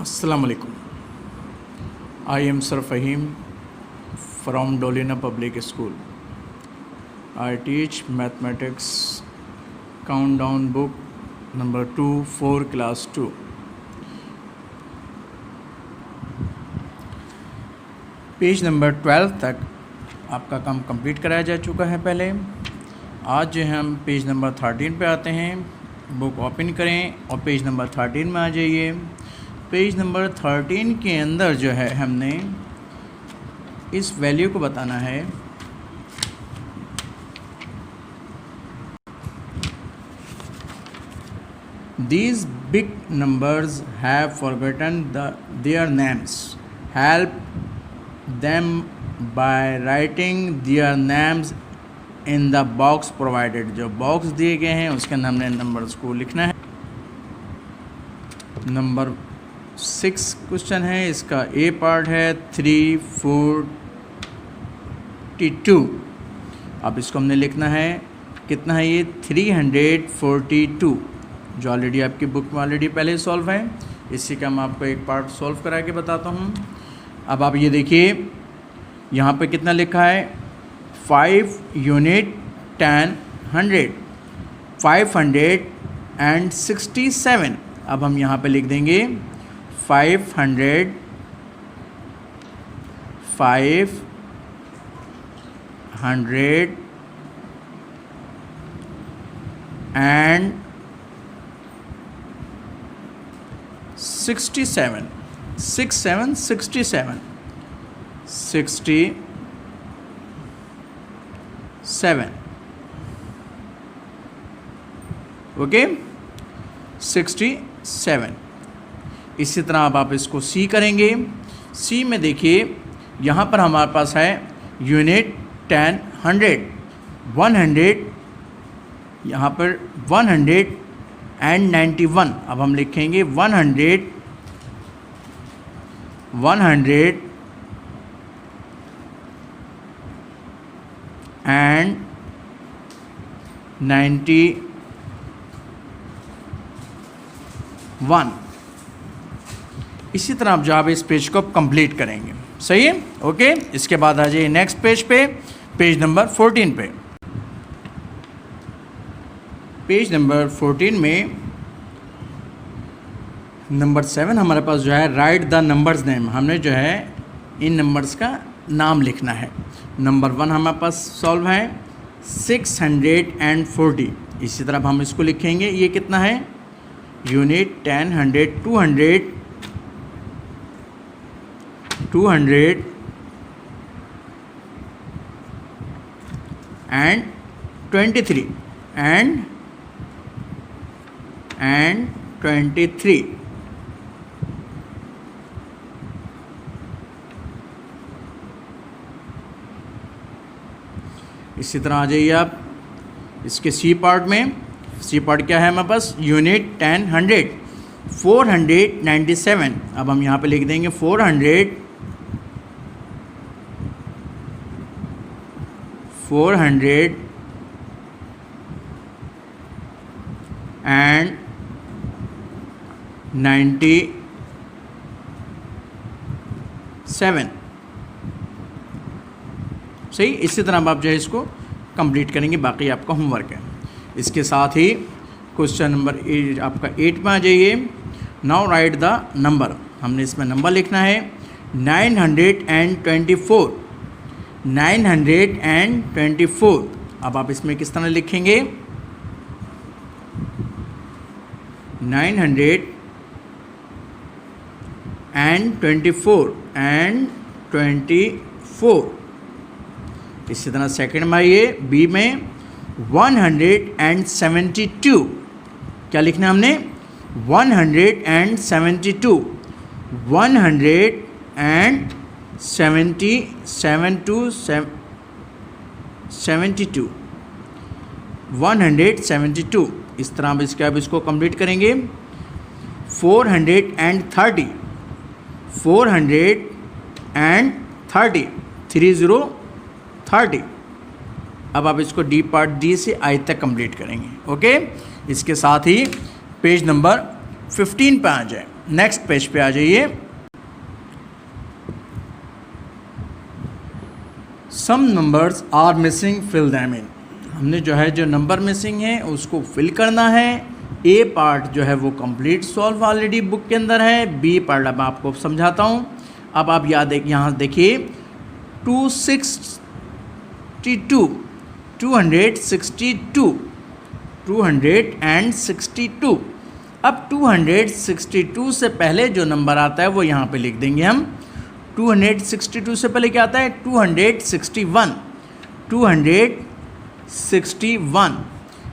Assalamu alaikum. I am Sir Fahim from Dolina Public School. I teach mathematics countdown book number 2 for class 2. Page number 12 तक आपका काम complete कराया जा चुका है पहले। आज जो है हम पेज नंबर 13 पे आते हैं। बुक ओपन करें और पेज नंबर 13 में आ जाइए। पेज नंबर 13 के अंदर जो है हमने इस वैल्यू को बताना है। These big numbers have forgotten their names. Help them by writing their names in the box provided. जो बॉक्स दिए गए हैं उसके अंदर हमने नंबर्स को लिखना है। नंबर 6 क्वेश्चन है, इसका ए पार्ट है 342। अब इसको हमने लिखना है, कितना है ये 342, जो ऑलरेडी आपकी बुक में ऑलरेडी पहले सॉल्व है। इसी का मैं आपको एक पार्ट सॉल्व करा के बताता हूँ। अब आप ये देखिए यहाँ पे कितना लिखा है, 5 यूनिट 10 100 567। अब हम यहाँ पे लिख देंगे 500 and 67 67 ओके 67। इसी तरह अब आप इसको सी करेंगे। सी में देखिए यहाँ पर हमारे पास है यूनिट 10 100 100, यहाँ पर 191। अब हम लिखेंगे 100 and 91। इसी तरह आप जब इस पेज को कंप्लीट करेंगे, सही है, ओके। इसके बाद आ जाइए नेक्स्ट पेज पे, पेज नंबर 14 पे। पेज नंबर 14 में नंबर 7 हमारे पास जो है राइट द नंबर्स नेम। हमने जो है इन नंबर्स का नाम लिखना है। नंबर 1 हमारे पास सॉल्व है 640। इसी तरह हम इसको लिखेंगे, ये कितना है यूनिट 10 100 200 and 23 and 23। इसी तरह आ जाइए आप इसके सी पार्ट में। सी पार्ट क्या है हमारे पास, यूनिट 10 100 497। अब हम यहाँ पे लिख देंगे 400 and 97, सही। इसी तरह आप जो है इसको कंप्लीट करेंगे, बाकी आपका होमवर्क है। इसके साथ ही क्वेश्चन नंबर आपका 8 में आ जाइए। Now right the number. हमने इसमें नंबर लिखना है 924 924। अब आप इसमें किस तरह लिखेंगे, 924 and 24। इसी तरह सेकंड में आइए, बी में 172। क्या लिखना है हमने, 172 172। इस तरह हम इसको कंप्लीट करेंगे। 430 30। अब आप इसको डी पार्ट डी से आई तक कंप्लीट करेंगे, ओके। इसके साथ ही पेज नंबर 15 पे आ जाए। नेक्स्ट पेज पे आ जाइए। Some numbers are missing, fill them in. हमने जो है जो नंबर मिसिंग है उसको फिल करना है। ए पार्ट जो है वो कंप्लीट सॉल्व ऑलरेडी बुक के अंदर है, बी पार्ट अब आपको समझाता हूँ। अब आप यहाँ देखिए 262 262 अब 262 से पहले जो नंबर आता है वो यहाँ पे लिख देंगे हम। 262 से पहले क्या आता है? 261।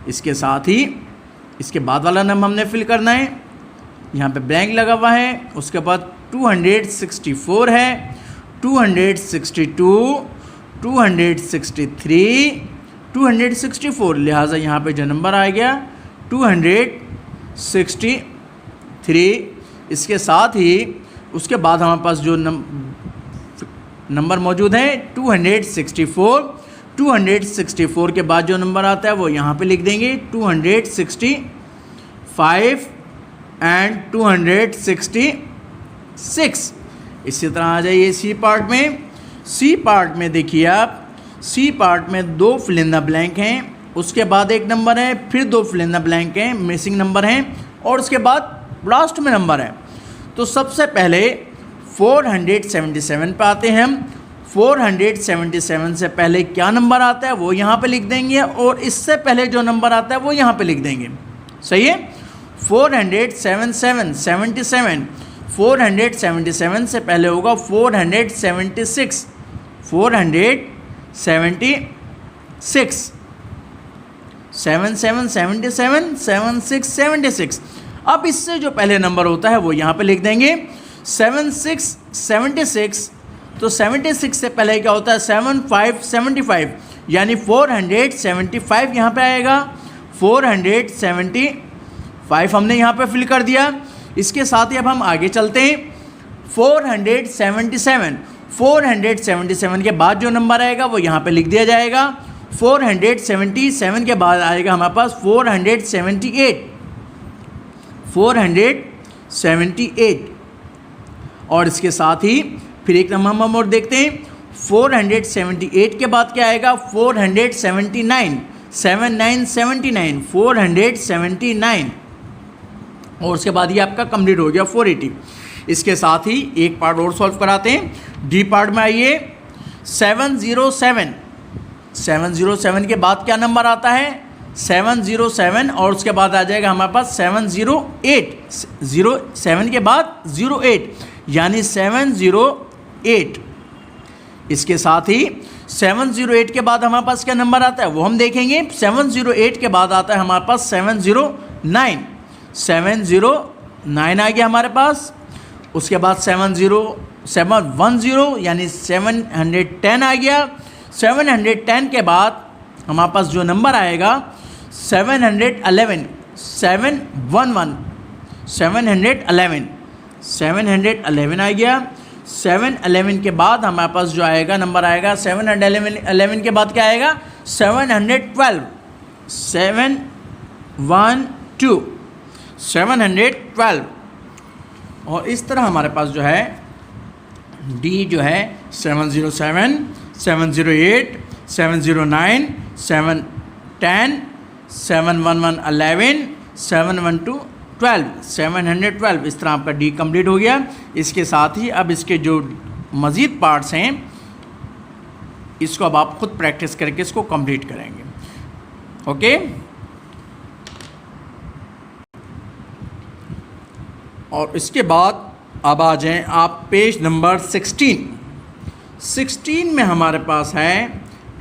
इसके साथ ही इसके बाद वाला नंबर हमने फिल करना है। यहाँ पे ब्लैंक लगा हुआ है। उसके बाद 264 है, 262, 263, 264, लिहाजा यहाँ पे जो नंबर आ गया 263। इसके साथ ही उसके बाद हमारे पास जो नंबर मौजूद है 264 के बाद जो नंबर आता है वो यहाँ पे लिख देंगे 265 एंड 266। इसी तरह आ जाइए सी पार्ट में। सी पार्ट में देखिए आप, सी पार्ट में 2 फिल इन द ब्लैंक हैं, उसके बाद एक नंबर है, फिर 2 फिल इन द ब्लैंक हैं, मिसिंग नंबर हैं, और उसके बाद लास्ट में नंबर है। तो सबसे पहले 477 पे आते हैं हम। 477 से पहले क्या नंबर आता है वो यहाँ पे लिख देंगे, और इससे पहले जो नंबर आता है वो यहाँ पे लिख देंगे। सही है। 477 से पहले होगा 476। 76। अब इससे जो पहले नंबर होता है वो यहाँ पे लिख देंगे 76। तो 76 से पहले क्या होता है? 75, यानी 475 यहाँ पे आएगा। 475 हमने यहाँ पे फिल कर दिया। इसके साथ ही अब हम आगे चलते हैं। 477 के बाद जो नंबर आएगा वो यहाँ पे लिख दिया जाएगा। 477 के बाद आएगा हमारे पास 478, और इसके साथ ही फिर एक नंबर हम और देखते हैं। 478 के बाद क्या आएगा? 479, 479, और उसके बाद ये आपका कंप्लीट हो गया 480। इसके साथ ही एक पार्ट और सॉल्व कराते हैं। डी पार्ट में आइए। 707 के बाद क्या नंबर आता है? 707, और उसके बाद आ जाएगा हमारे पास 708। 07 के बाद 08, यानी 708। इसके साथ ही 708 के बाद हमारे पास क्या नंबर आता है वो हम देखेंगे। 708 के बाद आता है हमारे पास 709 आ गया हमारे पास। उसके बाद 710 यानी 710 आ गया। 710 के बाद हमारे पास जो नंबर आएगा 711 आ गया। 711 के बाद हमारे पास जो आएगा नंबर आएगा 711 के बाद क्या आएगा? 712, और इस तरह हमारे पास जो है डी जो है 707, 708, 709, 710, 711 11, 712 12, 712। इस तरह आपका डी कंप्लीट हो गया। इसके साथ ही अब इसके जो मज़ीद पार्ट्स हैं इसको अब आप खुद प्रैक्टिस करके इसको कंप्लीट करेंगे। ओके, और इसके बाद अब आ जाएं आप पेज नंबर 16 में हमारे पास है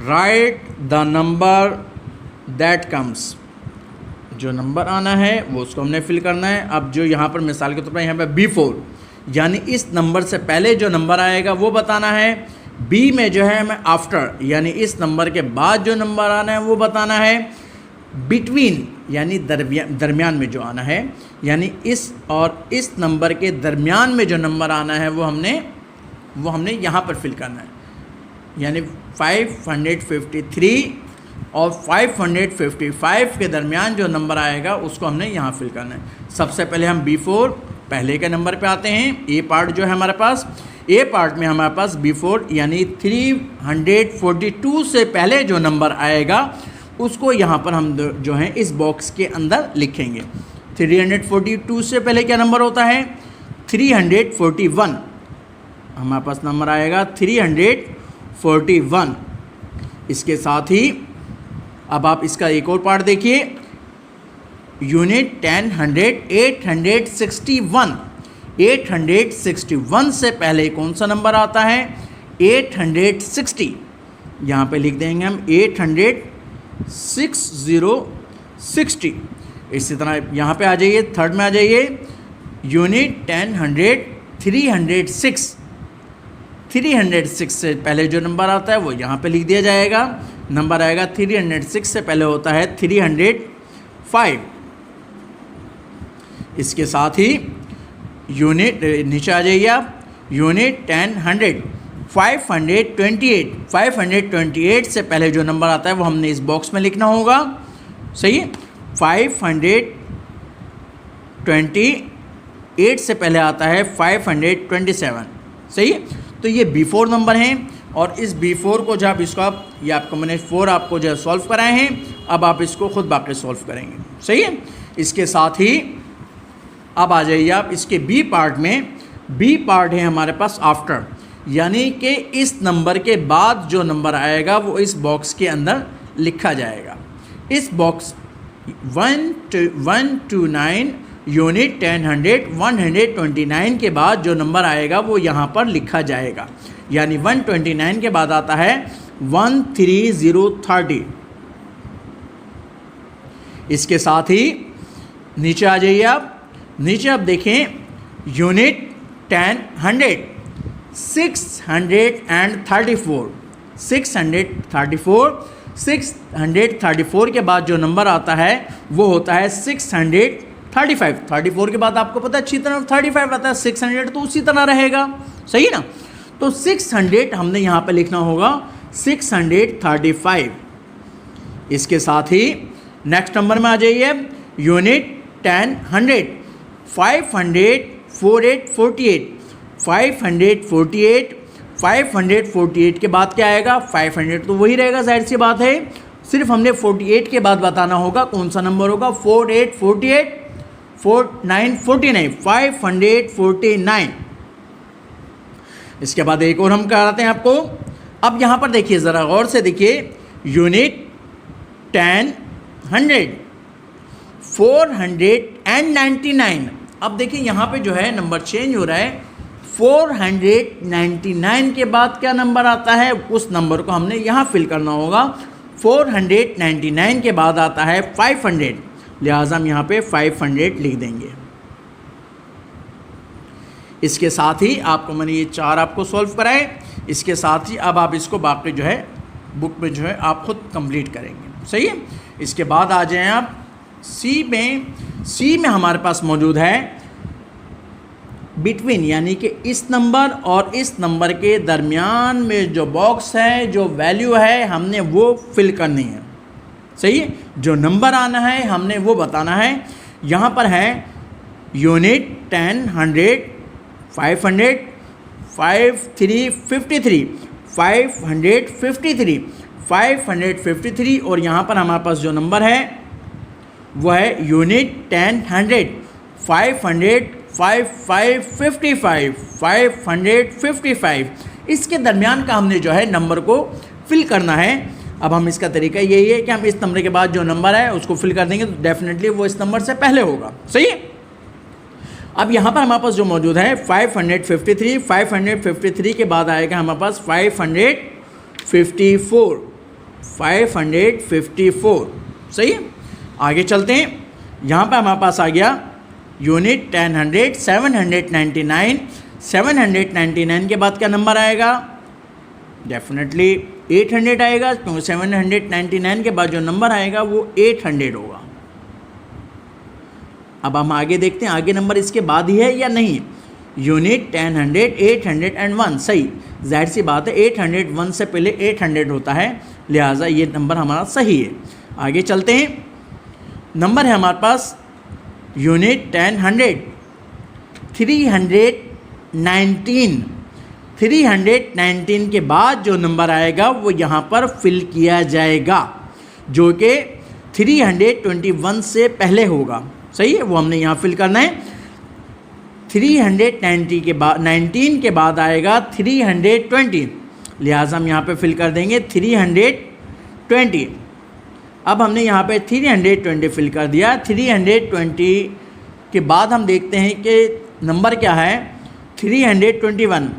right the number that comes. जो नंबर आना है वो उसको हमने फिल करना है। अब जो यहाँ पर मिसाल के तौर पर यहाँ पर B4, यानी इस नंबर से पहले जो नंबर आएगा वो बताना है। बी में जो है हमें आफ्टर, यानी इस नंबर के बाद जो नंबर आना है वो बताना है। बिटवीन, यानी दरमियान में जो आना है, यानी इस और इस नंबर के दरमियान में जो नंबर आना है वो हमने यहाँ पर फिल करना है। यानी 553 और 555 के दरमियान जो नंबर आएगा उसको हमने यहाँ फिल करना है। सबसे पहले हम B4 पहले के नंबर पे आते हैं। ए पार्ट जो है हमारे पास, ए पार्ट में हमारे पास बिफोर यानी 342 से पहले जो नंबर आएगा उसको यहाँ पर हम जो है इस बॉक्स के अंदर लिखेंगे। 342 से पहले क्या नंबर होता है? 341। हमारे पास नंबर आएगा 341। इसके साथ ही अब आप इसका एक और पार्ट देखिए, यूनिट 10 100 861। 861 से पहले कौन सा नंबर आता है? 860। यहाँ पे लिख देंगे हम 860। इसी तरह यहाँ पे आ जाइए, थर्ड में आ जाइए, यूनिट 10 100 306। 306 से पहले जो नंबर आता है वो यहाँ पे लिख दिया जाएगा। नंबर आएगा 306 से पहले होता है 305। इसके साथ ही यूनिट नीचे आ जाइए आप, यूनिट 10 100 528। 528 से पहले जो नंबर आता है वो हमने इस बॉक्स में लिखना होगा। सही है। 528 से पहले आता है 527। सही है। तो ये बिफोर नंबर हैं और इस बिफोर को जब इसको आप, ये आपको मैंने 4 आपको जो है सॉल्व कराए हैं, अब आप इसको खुद बाकी सॉल्व करेंगे। सही है। इसके साथ ही अब आ जाइए आप इसके बी पार्ट में। बी पार्ट है हमारे पास आफ्टर, यानी कि इस नंबर के बाद जो नंबर आएगा वो इस बॉक्स के अंदर लिखा जाएगा। इस बॉक्स 129 यूनिट 10 100 129 के बाद जो नंबर आएगा वो यहाँ पर लिखा जाएगा। यानी 129 के बाद आता है 13030। इसके साथ ही नीचे आ जाइए आप। नीचे आप देखें यूनिट 10 100 634। 634 के बाद जो नंबर आता है वो होता है 635। 34 के बाद आपको पता है अच्छी तरह 35 आता है, 600 तो उसी तरह रहेगा। सही ना। तो 600 हमने यहाँ पे लिखना होगा 635। इसके साथ ही नेक्स्ट नंबर में आ जाइए, यूनिट 10 100 548। 548 के बाद क्या आएगा? 500 तो वही रहेगा, जाहिर सी बात है। सिर्फ हमने 48 के बाद बताना होगा कौन सा नंबर होगा। 48 49 49 549। इसके बाद एक और हम कराते हैं आपको। अब यहाँ पर देखिए, ज़रा गौर से देखिए, यूनिट 10 100 499। अब देखिए यहाँ पे जो है नंबर चेंज हो रहा है। 499 के बाद क्या नंबर आता है उस नंबर को हमने यहाँ फिल करना होगा। 499 के बाद आता है 500, लिहाजा हम यहाँ पे 500 लिख देंगे। इसके साथ ही आपको मैंने ये 4 आपको सॉल्व कराए। इसके साथ ही अब आप इसको बाकी जो है बुक में जो है आप खुद कंप्लीट करेंगे। सही है। इसके बाद आ जाएं आप सी में। सी में हमारे पास मौजूद है बिटवीन, यानी कि इस नंबर और इस नंबर के दरमियान में जो बॉक्स है, जो वैल्यू है, हमने वो फिल करनी है। सही है। जो नंबर आना है हमने वो बताना है। यहाँ पर है यूनिट 10 100 500 5353 553 और यहाँ पर हमारे पास जो नंबर है वो है यूनिट 10 100 555 इसके दरमियान का हमने जो है नंबर को फिल करना है। अब हम इसका तरीका यही है कि हम इस नंबर के बाद जो नंबर है उसको फिल कर देंगे, तो डेफिनेटली वो इस नंबर से पहले होगा। सही है। अब यहाँ पर हमारे पास जो मौजूद है 553 के बाद आएगा हमारे पास 554। सही है। आगे चलते हैं। यहाँ पर हमारे पास आ गया यूनिट 10 100 799 के बाद क्या नंबर आएगा? डेफिनेटली 800 आएगा, क्योंकि 799 के बाद जो नंबर आएगा वो 800 होगा। अब हम आगे देखते हैं आगे नंबर इसके बाद ही है या नहीं। यूनिट 10 100 801। सही, जाहिर सी बात है 801 से पहले 800 होता है, लिहाजा ये नंबर हमारा सही है। आगे चलते हैं। नंबर है हमारे पास यूनिट 10 100 319। 319 के बाद जो नंबर आएगा वो यहाँ पर फिल किया जाएगा, जो कि 321 से पहले होगा। सही है, वो हमने यहाँ फिल करना है। 390 के बाद 19 के बाद आएगा 320, लिहाजा हम यहाँ पे फिल कर देंगे 320। अब हमने यहाँ पे 320 फिल कर दिया। 320 के बाद हम देखते हैं कि नंबर क्या है, 321,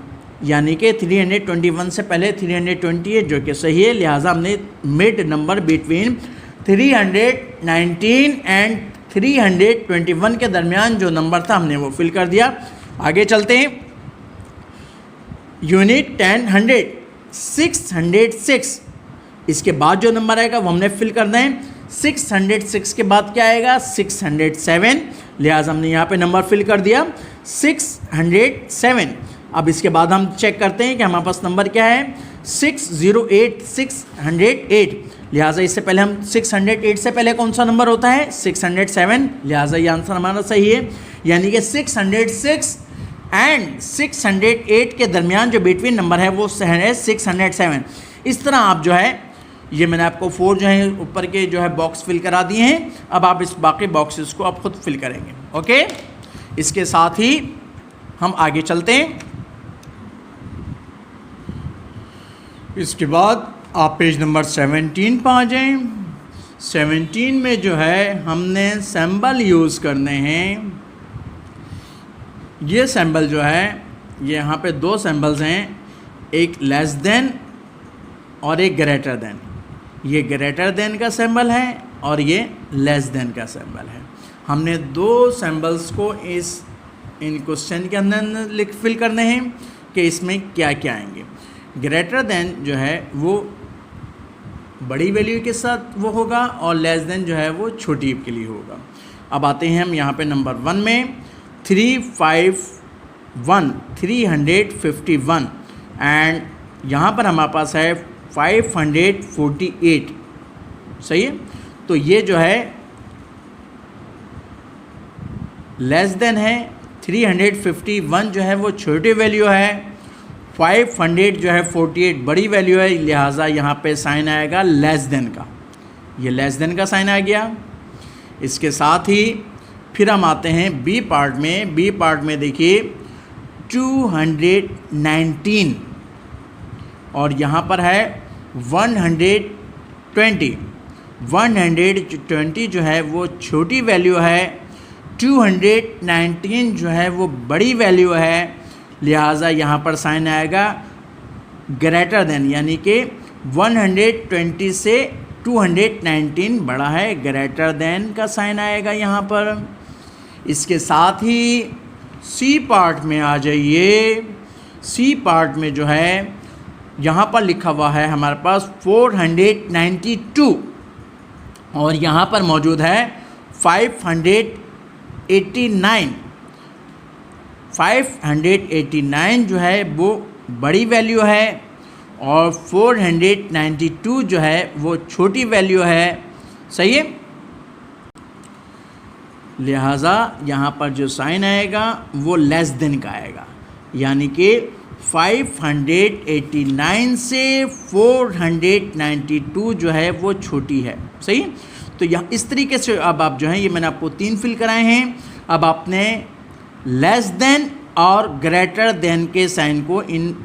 यानी कि 321 से पहले 320 है, जो कि सही है। लिहाजा हमने मिड नंबर बिटवीन 319 एंड 321 के दरमियान जो नंबर था हमने वो फिल कर दिया। आगे चलते हैं। यूनिट 10 100 606, इसके बाद जो नंबर आएगा वो हमने फिल करना है। 606 के बाद क्या आएगा, 607, लिहाजा हमने यहाँ पे नंबर फिल कर दिया 607। अब इसके बाद हम चेक करते हैं कि हमारे पास नंबर क्या है, 608 608, लिहाजा इससे पहले हम 608 से पहले कौन सा नंबर होता है, 607, लिहाजा ये आंसर हमारा सही है। यानी कि 606 एंड 608 के दरमियान जो बिटवीन नंबर है वो है 607। इस तरह आप जो है, ये मैंने आपको 4 जो है ऊपर के जो है बॉक्स फिल करा दिए हैं। अब आप इस बाकी बॉक्सेस को आप खुद फिल करेंगे। ओके, इसके साथ ही हम आगे चलते हैं। इसके बाद आप पेज नंबर 17 पर आ जाएं। 17 में जो है हमने सिंबल यूज़ करने हैं। ये सिंबल जो है, ये यहाँ पे 2 सिंबल्स हैं, एक लेस देन और एक ग्रेटर देन। ये ग्रेटर देन का सिंबल है और ये लेस देन का सिंबल है। हमने 2 सिंबल्स को इन क्वेश्चन के अंदर फिल करने हैं कि इसमें क्या क्या आएंगे। ग्रेटर देन जो है वो बड़ी वैल्यू के साथ वो होगा और लेस देन जो है वो छोटी के लिए होगा। अब आते हैं हम यहाँ पे नंबर 1 में, 351 एंड यहाँ पर हमारे पास है 548। सही है, तो ये जो है लेस देन है, 351 जो है वो छोटी वैल्यू है, 500 जो है 48 बड़ी वैल्यू है, लिहाजा यहाँ पे साइन आएगा लेस देन का। ये लेस देन का साइन आ गया। इसके साथ ही फिर हम आते हैं बी पार्ट में। बी पार्ट में देखिए 219 और यहाँ पर है 120। 120 जो है वो छोटी वैल्यू है, 219 जो है वो बड़ी वैल्यू है, लिहाजा यहाँ पर साइन आएगा ग्रेटर देन, यानी कि 120 से 219 बड़ा है, ग्रेटर देन का साइन आएगा यहाँ पर। इसके साथ ही सी पार्ट में आ जाइए। सी पार्ट में जो है यहाँ पर लिखा हुआ है हमारे पास 492 और यहाँ पर मौजूद है 589। 589 जो है वो बड़ी वैल्यू है और 492 जो है वो छोटी वैल्यू है। सही है, लिहाजा यहाँ पर जो साइन आएगा वो लेस देन का आएगा, यानी कि 589 से 492 जो है वो छोटी है। सही, तो यहाँ इस तरीके से अब आप जो है, ये मैंने आपको 3 फिल कराए हैं। अब आपने लेस देन और ग्रेटर देन के साइन को इन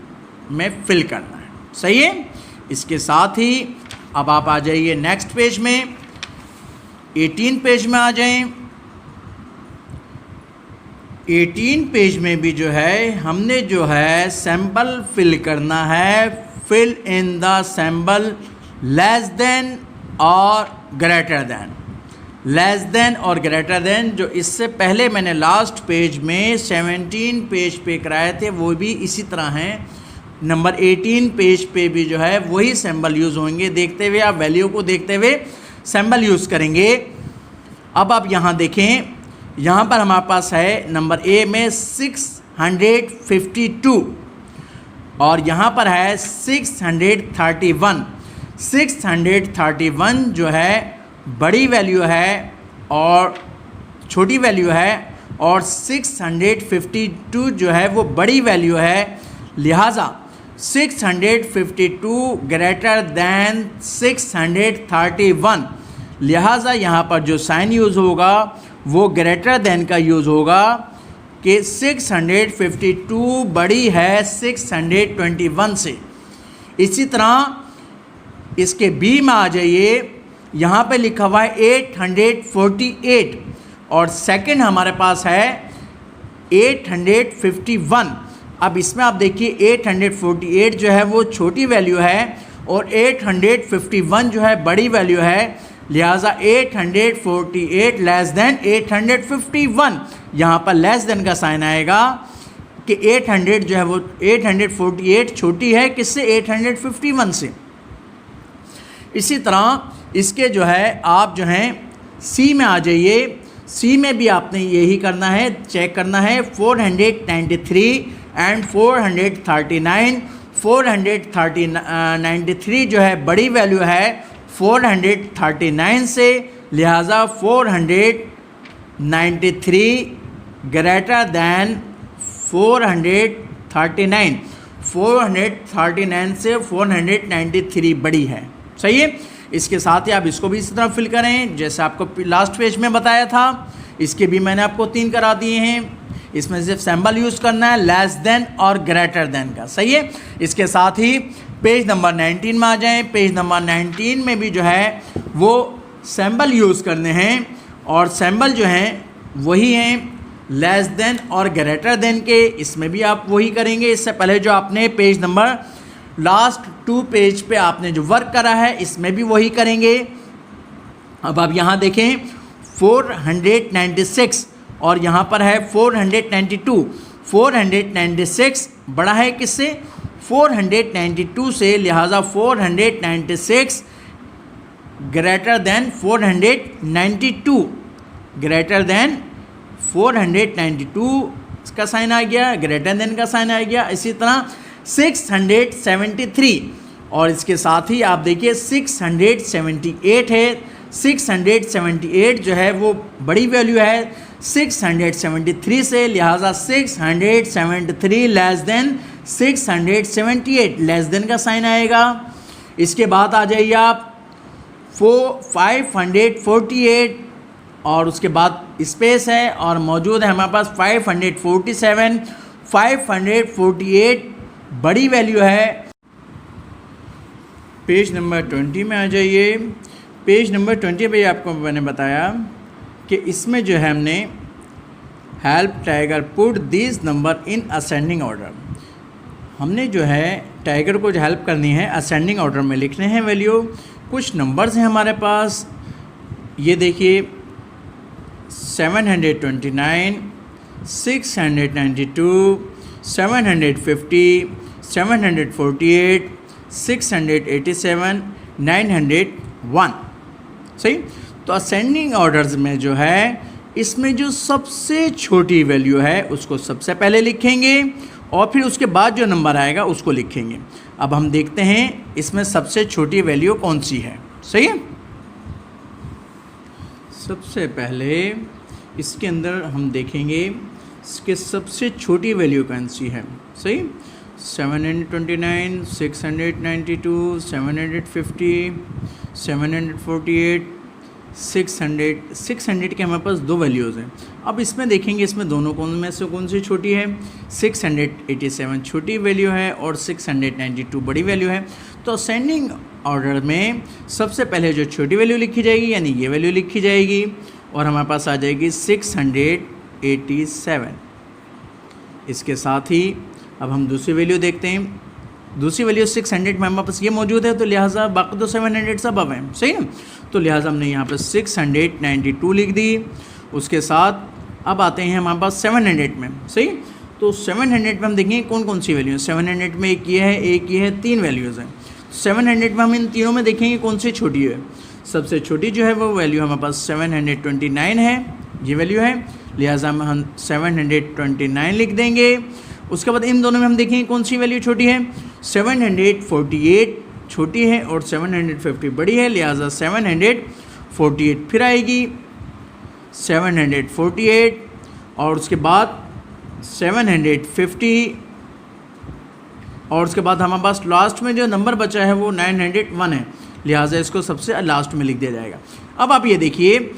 में फिल करना है। सही है, इसके साथ ही अब आप आ जाइए नेक्स्ट पेज में, 18 पेज में आ जाएं। 18 पेज में भी जो है हमने जो है सिंबल फिल करना है। Fill in the symbol less than और ग्रेटर देन। लेस देन और ग्रेटर देन जो इससे पहले मैंने लास्ट पेज में 17 पेज पे कराए थे वो भी इसी तरह हैं। नंबर 18 पेज पे भी जो है वही सिंबल यूज़ होंगे। देखते हुए आप वैल्यू को देखते हुए सिंबल यूज़ करेंगे। अब आप यहाँ देखें, यहाँ पर हमारे पास है नंबर ए में 652 और यहाँ पर है 631। 631 जो है बड़ी वैल्यू है और छोटी वैल्यू है और 652 जो है वो बड़ी वैल्यू है, लिहाजा 652 ग्रेटर दैन 631, लिहाजा यहाँ पर जो साइन यूज़ होगा वो ग्रेटर दैन का यूज़ होगा कि 652 बड़ी है 621 से। इसी तरह इसके बी में आ जाइए, यहाँ पे लिखा हुआ है 848 और सेकंड हमारे पास है 851। अब इसमें आप देखिए 848 जो है वो छोटी वैल्यू है और 851 जो है बड़ी वैल्यू है, लिहाजा 848 लेस देन 851, यहाँ पर लेस देन का साइन आएगा कि 800 जो है वो 848 छोटी है किससे, 851 से। इसी तरह इसके जो है आप जो हैं सी में आ जाइए, सी में भी आपने यही करना है, चेक करना है 493 एंड 439। 493 जो है बड़ी वैल्यू है 439 से, लिहाजा 493 ग्रेटर दैन 439। 439 से 493 बड़ी है, सही है। इसके साथ ही आप इसको भी इसी तरह फिल करें जैसे आपको लास्ट पेज में बताया था। इसके भी मैंने आपको 3 करा दिए हैं। इसमें सिर्फ सिंबल यूज़ करना है लेस देन और ग्रेटर देन का, सही है। इसके साथ ही पेज नंबर 19 में आ जाएं। पेज नंबर 19 में भी जो है वो सिंबल यूज़ करने हैं और सिंबल जो हैं वही हैं लेस देन और ग्रेटर देन के। इसमें भी आप वही करेंगे। इससे पहले जो आपने पेज नंबर लास्ट 2 पेज पे आपने जो वर्क करा है इसमें भी वही करेंगे। अब आप यहाँ देखें 496 और यहाँ पर है 492। 496 बड़ा है किससे, 492 से, लिहाजा 496 ग्रेटर देन 492, ग्रेटर देन 492 का साइन आ गया, ग्रेटर देन का साइन आ गया। इसी तरह 673 और इसके साथ ही आप देखिए 678 है। 678 जो है वो बड़ी वैल्यू है 673 से, लिहाजा 673 लेस देन 678, लेस देन का साइन आएगा। इसके बाद आ जाइए आप 548 और उसके बाद स्पेस है और मौजूद है हमारे पास 547। 548 बड़ी वैल्यू है। पेज नंबर 20 में आ जाइए। पेज नंबर 20 पे आपको मैंने बताया कि इसमें जो है हमने help tiger put this number in ascending order. हमने जो है टाइगर को जो हेल्प करनी है असेंडिंग ऑर्डर में लिखने हैं वैल्यू। कुछ नंबर्स हैं हमारे पास, ये देखिए 729, 692, 750, 748, 687, 901, सही। तो असेंडिंग ऑर्डर्स में जो है इसमें जो सबसे छोटी वैल्यू है उसको सबसे पहले लिखेंगे और फिर उसके बाद जो नंबर आएगा उसको लिखेंगे। अब हम देखते हैं इसमें सबसे छोटी वैल्यू कौन सी है, सही है। सबसे पहले इसके अंदर हम देखेंगे इसके सबसे छोटी वैल्यू कौन सी है, सही। 729, 692, 750, 748, 600 के हमारे पास 2 वैल्यूज़ हैं। अब इसमें देखेंगे इसमें दोनों कौन में से कौन सी छोटी है। 687 छोटी वैल्यू है और 692 बड़ी वैल्यू है। तो असेंडिंग ऑर्डर में सबसे पहले जो छोटी वैल्यू लिखी जाएगी यानी ये वैल्यू लिखी जाएगी और हमारे पास आ जाएगी 687। इसके साथ ही अब हम दूसरी वैल्यू देखते हैं। दूसरी वैल्यू 600 में हमारे पास ये मौजूद है तो लिहाजा बाकी तो 700 सब अब हैं, सही ना। तो लिहाजा हमने यहाँ पर 692 लिख दी। उसके साथ अब आते हैं हमारे पास 700 में, सही। तो 700 में हम देखेंगे कौन कौन सी वैल्यू है। 700 में एक ये है, एक ये है, 3 वैल्यूज़ हैं। 700 में हम इन तीनों में देखेंगे कौन सी छोटी है। सबसे छोटी जो है वो वैल्यू हमारे पास 729 है, ये वैल्यू है, लिहाजा हम 729 लिख देंगे। उसके बाद इन दोनों में हम देखेंगे कौन सी वैल्यू छोटी है। 748 छोटी है और 750 बड़ी है, लिहाजा 748 फिर आएगी 748 और उसके बाद 750 और उसके बाद हमारे पास लास्ट में जो नंबर बचा है वो 901 है, लिहाजा इसको सबसे लास्ट में लिख दिया जाएगा। अब आप ये देखिए,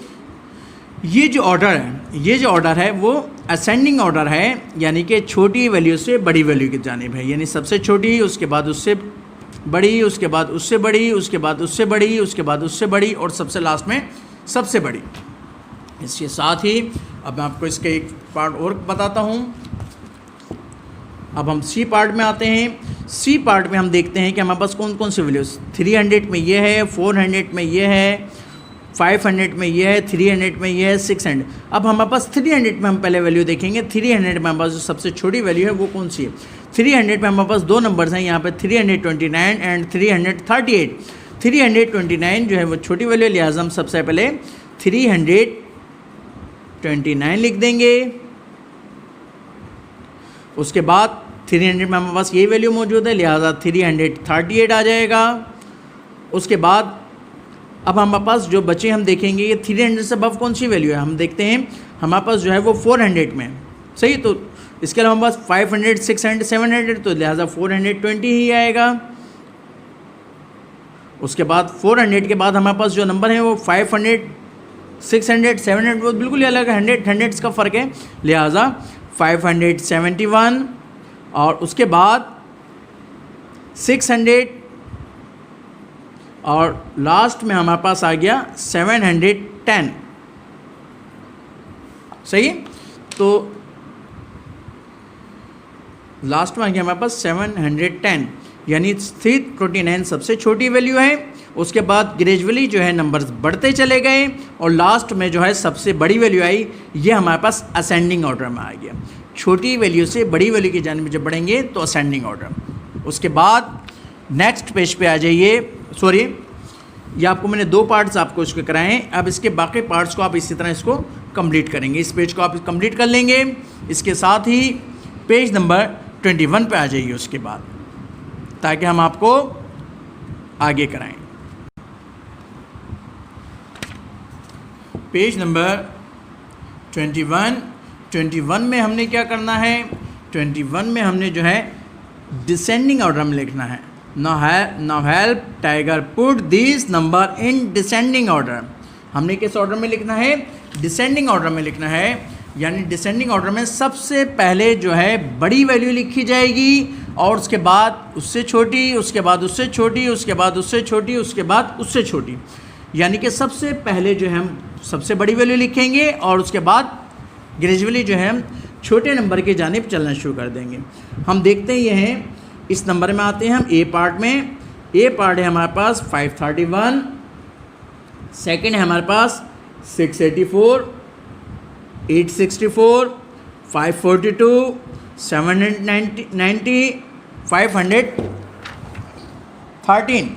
ये जो ऑर्डर है वो असेंडिंग ऑर्डर है, यानी कि छोटी वैल्यू से बड़ी वैल्यू की जानिब है, यानी सबसे छोटी, उसके बाद उससे बड़ी, उसके बाद उससे बड़ी, उसके बाद उससे बड़ी, उसके बाद उससे बड़ी और सबसे लास्ट में सबसे बड़ी। इसके साथ ही अब मैं आपको इसका एक पार्ट और बताता हूँ। अब हम सी पार्ट में आते हैं। सी पार्ट में हम देखते हैं कि हमारे पास कौन कौन सी वैल्यूज़, 300 में ये है, 400 में ये है, 500 में ये है, 300 में ये है, 600। अब हमारे पास 300 में हम पहले वैल्यू देखेंगे। 300 में हमारे पास जो सबसे छोटी वैल्यू है वो कौन सी है। 300 में हमारे पास दो नंबर्स हैं यहाँ पे, 329 एंड 338। 329 जो है वो छोटी वैल्यू, लिहाजा हम सबसे पहले 329 लिख देंगे। उसके बाद 300 में हमारे पास ये वैल्यू मौजूद है, लिहाजा 338 आ जाएगा। उसके बाद अब हमारे पास जो बचे हम देखेंगे, ये 300 से अबव कौन सी वैल्यू है, हम देखते हैं हमारे पास जो है वो 400 में, सही। तो इसके अलावा हमारे पास 500, 600, 700, तो लिहाजा 420 ही आएगा। उसके बाद 400 के बाद हमारे पास जो नंबर है वो 500, 600, 700, वो बिल्कुल ही अलग है, 100 का फ़र्क है, लिहाजा 571। और उसके बाद 600 और लास्ट में हमारे पास आ गया 710, सही। तो लास्ट में आ गया हमारे पास 710, यानी 329 सबसे छोटी वैल्यू है। उसके बाद ग्रेजुअली जो है नंबर्स बढ़ते चले गए और लास्ट में जो है सबसे बड़ी वैल्यू आई, ये हमारे पास असेंडिंग ऑर्डर में आ गया। छोटी वैल्यू से बड़ी वैल्यू की जानिब जब बढ़ेंगे तो असेंडिंग ऑर्डर। उसके बाद नेक्स्ट पेज पे आ जाइए। सॉरी, ये आपको मैंने दो पार्ट्स आपको इसके कराए हैं, अब इसके बाकी पार्ट्स को आप इसी तरह इसको कंप्लीट करेंगे। इस पेज को आप कंप्लीट कर लेंगे। इसके साथ ही पेज नंबर 21 पे आ जाइए उसके बाद, ताकि हम आपको आगे कराएं। पेज नंबर 21 में हमने क्या करना है, 21 में हमने जो है डिसेंडिंग ऑर्डर में लिखना है। Now help tiger put this number in descending order. हमने किस ऑर्डर में लिखना है, डिसेंडिंग ऑर्डर में लिखना है, यानी डिसेंडिंग ऑर्डर में सबसे पहले जो है बड़ी वैल्यू लिखी जाएगी और उसके बाद उससे छोटी, उसके बाद उससे छोटी, उसके बाद उससे छोटी, उसके बाद उससे छोटी, यानी कि सबसे पहले जो है हम सबसे बड़ी वैल्यू लिखेंगे और उसके बाद ग्रेजुअली जो है हम छोटे नंबर की जानिब चलना शुरू कर देंगे। हम देखते ही हैं, इस नंबर में आते हैं हम ए पार्ट में। ए पार्ट है हमारे पास 531, सेकंड है हमारे पास 684, 864, 542, 790, 513।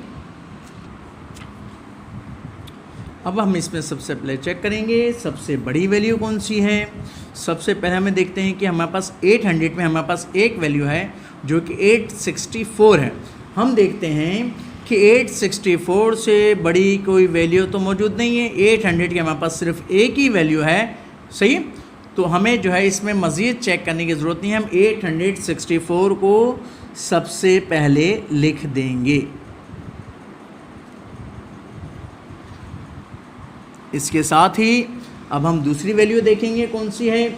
अब हम इसमें सबसे पहले चेक करेंगे सबसे बड़ी वैल्यू कौन सी है। सबसे पहले हमें देखते हैं कि हमारे पास 800 में हमारे पास एक वैल्यू है जो कि 864 है। हम देखते हैं कि 864 से बड़ी कोई वैल्यू तो मौजूद नहीं है। 800 के हमारे पास सिर्फ एक ही वैल्यू है, सही। तो हमें जो है इसमें मज़ीद चेक करने की ज़रूरत नहीं है। हम 864 को सबसे पहले लिख देंगे। इसके साथ ही अब हम दूसरी वैल्यू देखेंगे कौन सी है।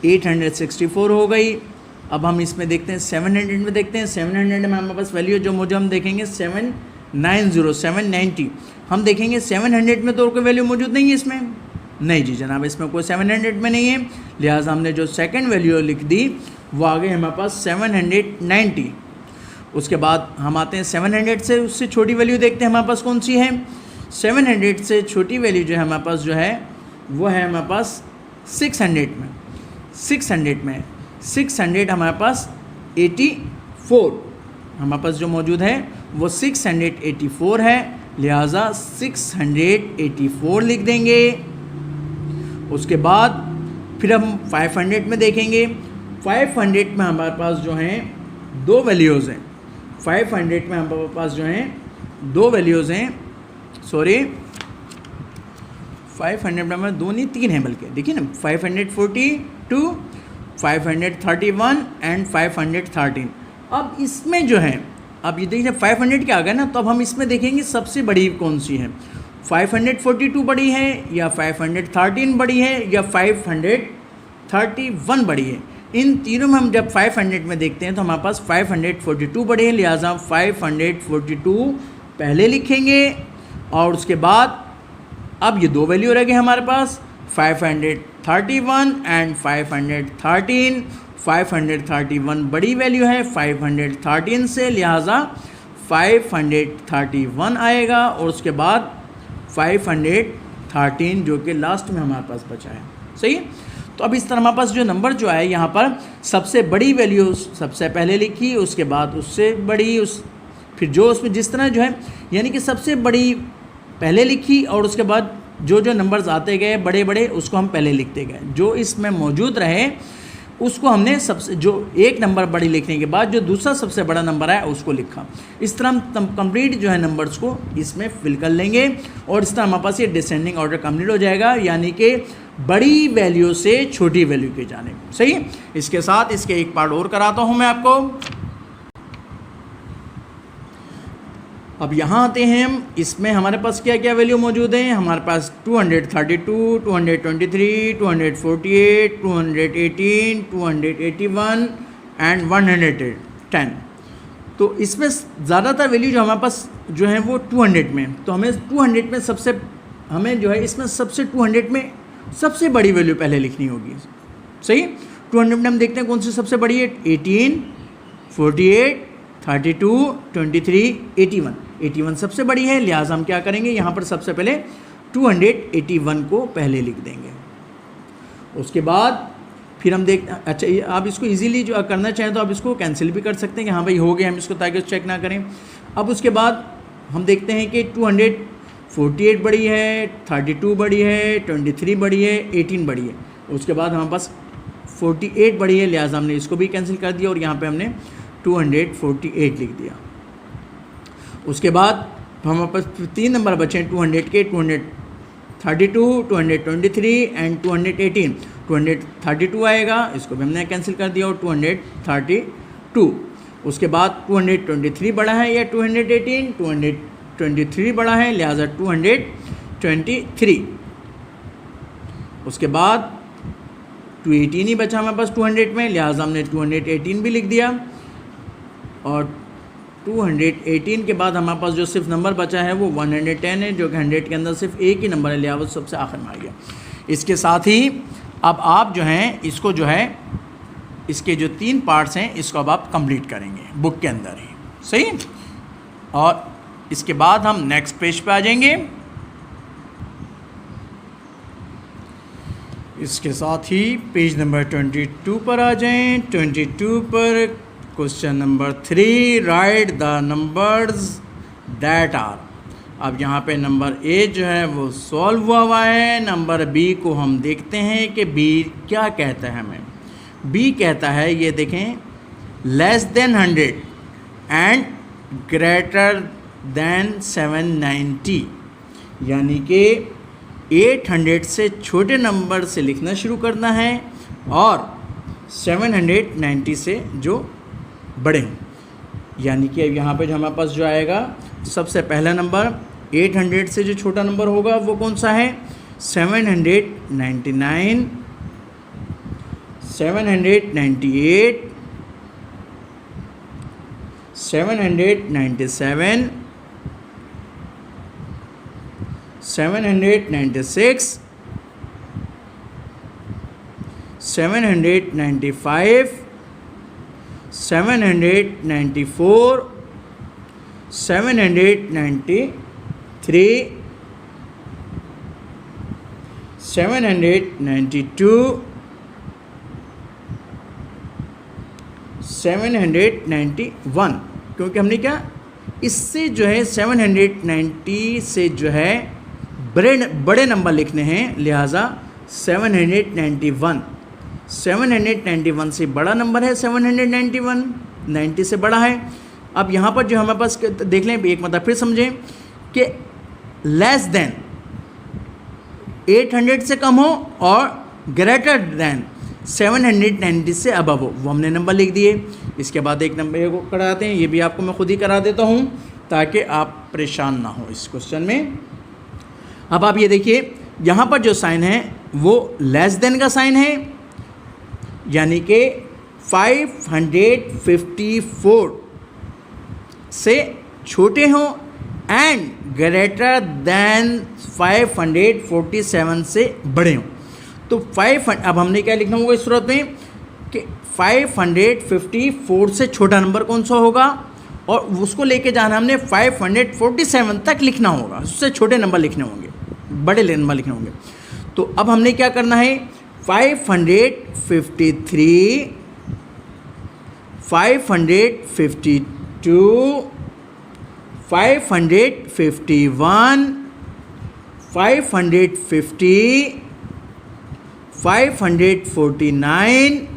864 हो गई। अब हम इसमें देखते हैं 700 में देखते हैं। 700 में हमारे पास वैल्यू जो मुझे हम देखेंगे 790, 790। हम देखेंगे 700 में तो कोई वैल्यू मौजूद नहीं है इसमें, नहीं जी जनाब, इसमें कोई 700 में नहीं है, लिहाजा हमने जो सेकंड वैल्यू लिख दी वो आ गई हमारे पास 790। उसके बाद हम आते हैं 700 से उससे छोटी वैल्यू देखते हैं हमारे पास कौन सी है। 700 से छोटी वैल्यू जो है हमारे पास जो है वो है हमारे पास 600 में। 600 हमारे पास 84 हमारे पास जो मौजूद है वो 684 है, लिहाजा 684 लिख देंगे। उसके बाद फिर हम 500 में देखेंगे। 500 में हमारे पास जो हैं दो वैल्यूज़ हैं। 500 में हमारे पास जो हैं दो वैल्यूज़ हैं, सॉरी 500 नंबर दो नहीं तीन है, बल्कि देखिए ना 542, 531 एंड 513। अब इसमें जो है, अब ये देखिए 500 क्या आ गया ना, तो अब हम इसमें देखेंगे सबसे बड़ी कौन सी है, 542 बड़ी है या 513 बड़ी है या 531 बड़ी है। इन तीनों में हम जब 500 में देखते हैं तो हमारे पास 542 बड़ी है, लिहाजा 542 पहले लिखेंगे और उसके बाद अब ये दो वैल्यू रह गए हमारे पास 531 एंड 513। 531 बड़ी वैल्यू है 513 से, लिहाजा 531 आएगा और उसके बाद 513 जो कि लास्ट में हमारे पास बचा है। सही है। तो अब इस तरह हमारे पास जो नंबर जो है यहाँ पर सबसे बड़ी वैल्यू सबसे पहले लिखी, उसके बाद उससे बड़ी, फिर जो उसमें जिस तरह जो है यानी कि सबसे बड़ी पहले लिखी और उसके बाद जो जो नंबर्स आते गए बड़े बड़े उसको हम पहले लिखते गए, जो इसमें मौजूद रहे उसको हमने सबसे जो एक नंबर बड़ी लिखने के बाद जो दूसरा सबसे बड़ा नंबर आया उसको लिखा। इस तरह हम कंप्लीट जो है नंबर्स को इसमें फिल कर लेंगे और इस तरह हमारे पास ये डिसेंडिंग ऑर्डर कंप्लीट हो जाएगा, यानी कि बड़ी वैल्यू से छोटी वैल्यू के जानिब। सही। इसके साथ इसके एक पार्ट और कराता हूँ मैं आपको। अब यहाँ आते हैं हम, इसमें हमारे पास क्या क्या वैल्यू मौजूद हैं। हमारे पास 232, 223, 248, 218, 281 एंड 110। तो इसमें ज़्यादातर वैल्यू जो हमारे पास जो है वो 200 में, तो हमें 200 में हमें जो है इसमें सबसे 200 में सबसे बड़ी वैल्यू पहले लिखनी होगी। सही। 200 में हम देखते हैं कौन सी सबसे बड़ी है, 18, 48, 32, 23, 81। 81 सबसे बड़ी है, लिहाजा हम क्या करेंगे यहाँ पर सबसे पहले 281 को पहले लिख देंगे। उसके बाद फिर हम अच्छा आप इसको इजीली जो करना चाहें तो आप इसको कैंसिल भी कर सकते हैं कि हाँ भाई हो गया, हम इसको ताकि चेक ना करें। अब उसके बाद हम देखते हैं कि 248 बड़ी है, 32 बड़ी है, 23 बड़ी है, 18 बड़ी है। उसके बाद हमारे पास 48 बड़ी है, लिहाजा हमने इसको भी कैंसिल कर दिया और यहाँ पे हमने 248 लिख दिया। उसके बाद हमारे पास 3 नंबर बचे हैं 200 के, 232, 223 एंड 218। 232 आएगा, इसको भी हमने कैंसिल कर दिया और 232। उसके बाद 223 बड़ा है या 218, 223 बड़ा है, लिहाजा 223। उसके बाद 218 ही बचा हमारे पास 200 में, लिहाजा हमने 218 भी लिख दिया और 218 के बाद हमारे पास जो सिर्फ नंबर बचा है वो 110 है, जो कि 100 के अंदर सिर्फ एक ही नंबर है, लिहाजा सबसे आखिर में आ गया। इसके साथ ही अब आप जो हैं इसको जो है इसके जो 3 पार्ट्स हैं इसको अब आप कंप्लीट करेंगे बुक के अंदर ही। सही। और इसके बाद हम नेक्स्ट पेज पे आ जाएंगे। इसके साथ ही पेज नंबर 22 पर आ जाएं। 22 पर question number 3, write the numbers that are. अब यहाँ पे नंबर ए जो है वो सॉल्व हुआ है। नंबर बी को हम देखते हैं कि बी क्या कहता है हमें। बी कहता है, ये देखें, less than 100 and greater than 790, यानी कि 800 से छोटे नंबर से लिखना शुरू करना है और 790 से जो बड़े हैं। यानी कि अब यहाँ पे जो हमारे पास जो आएगा सबसे पहला नंबर 800 से जो छोटा नंबर होगा वो कौन सा है, 799, 798, 797, 796, 795, 794, 793, 792, 791। क्योंकि हमने क्या इससे जो है 790 से जो है बड़े नंबर लिखने हैं, लिहाजा 791। 791 से बड़ा नंबर है 791, 90 से बड़ा है। अब यहाँ पर जो हमारे पास देख लें, एक मतलब फिर समझें कि लेस देन 800 से कम हो और ग्रेटर दैन 790 से अबव हो, वो हमने नंबर लिख दिए। इसके बाद एक नंबर को कराते हैं, ये भी आपको मैं खुद ही करा देता हूँ ताकि आप परेशान ना हो इस क्वेश्चन में। अब आप ये देखिए, यहाँ पर जो साइन है वो लेस देन का साइन है, यानी कि 554 से छोटे हों एंड ग्रेटर दैन 547 से बड़े हों। तो अब हमने क्या लिखना होगा इस सूरत में कि 554 से छोटा नंबर कौन सा होगा और उसको लेके जाना हमने 547 तक लिखना होगा, उससे छोटे नंबर लिखने होंगे, बड़े नंबर लिखने होंगे। तो अब हमने क्या करना है, 553, 552, 551, 550, 549,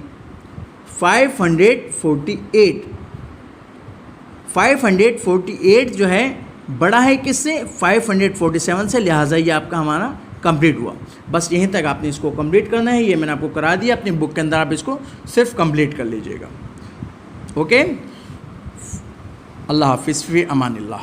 548। 548 जो है बड़ा है किससे, 547 से, लिहाजा ये आपका हमारा कंप्लीट हुआ। बस यहीं तक आपने इसको कंप्लीट करना है, ये मैंने आपको करा दिया, अपनी बुक के अंदर आप इसको सिर्फ कंप्लीट कर लीजिएगा। ओके, अल्लाह हाफिज़, फ़ी अमानिल्लाह।